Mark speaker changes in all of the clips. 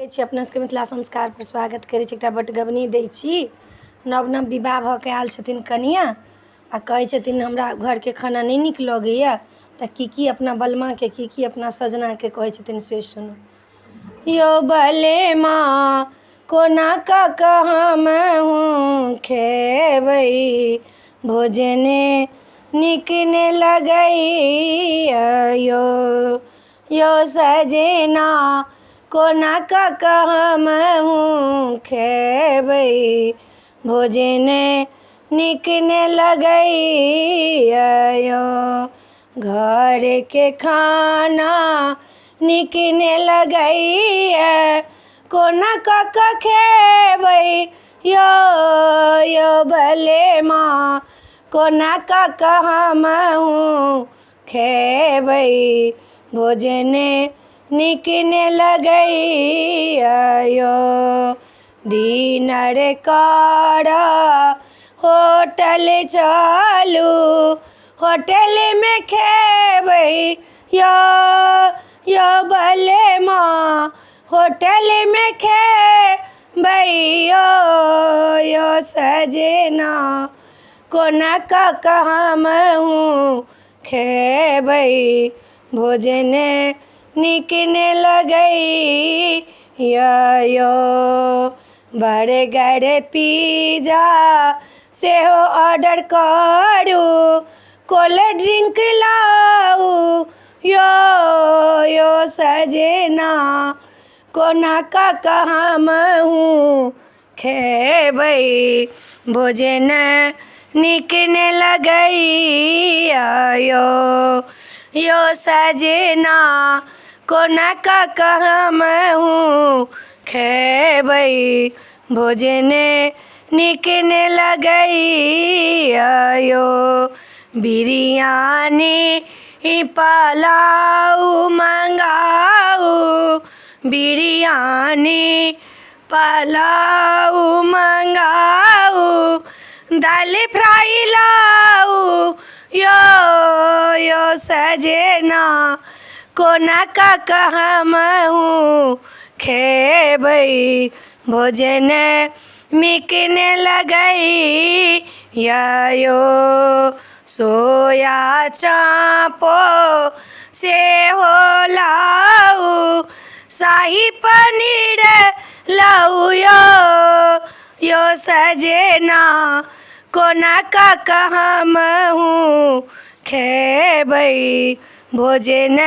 Speaker 1: अपना सबके मिथिला संस्कार पर स्वागत करै छी। एकटा बटगबनी दै छी। नव नव विवाह भऽ के आयल छथिन कनिया आ कहै छथिन हमरा घर के खाना नहीं नीक लगैया, तऽ की अपना बलमा के की अपना सजना के कहै छथिन से सुनू। यो बलेमा कोना कऽ हम हूँ खेबै, भोजने नीक ने लगैया यो सजना कोना कऽ हम हूँ खेबै, भोजने नीक ने लगैया घर के खाना नीक ने लगैया, कोना कऽ खेबै यो बलेमा कोना कऽ हम हूँ खेबै, भोजने नीक ने लगैया डिनर कर होटल चलू, होटल में खेबै यो बलेमा होटल में खेबै यो सजना कोना कऽ हम हूँ खेबै, भोजने नीक ने लगैया बर्गर पिज्जा सेहो ऑर्डर करू, कोल्ड ड्रिंक लाऊ यो सजना कोना कऽ हम हूँ खेबै, भोजन नीक ने लगैया यो सजना कोना कऽ हम हूँ खेबै, भोजने नीक ने लगैया बिरयानी पुलाव मंगाऊ, बिरयानी पुलाव मंगाऊ, दाल फ्राई लाऊ यो सजना कोना कऽ हम हूँ खेबै, भोजन नीक ने लगैया सोया चापो सेहो लाऊ, शाही पनीर लाऊ यो सजना कोना कऽ हम हूँ खेबै, भोजन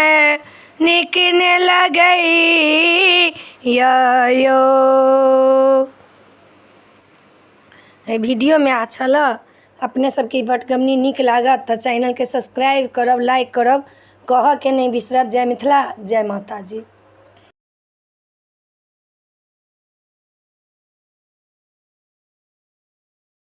Speaker 1: नीक ने लगैया वीडियो में अच्छा लग अपने सबके बटगबनी नीक लागत तो चैनल के सब्सक्राइब करब, लाइक करब, कह के नहीं बिसरब। जय मिथिला, जय माता जी।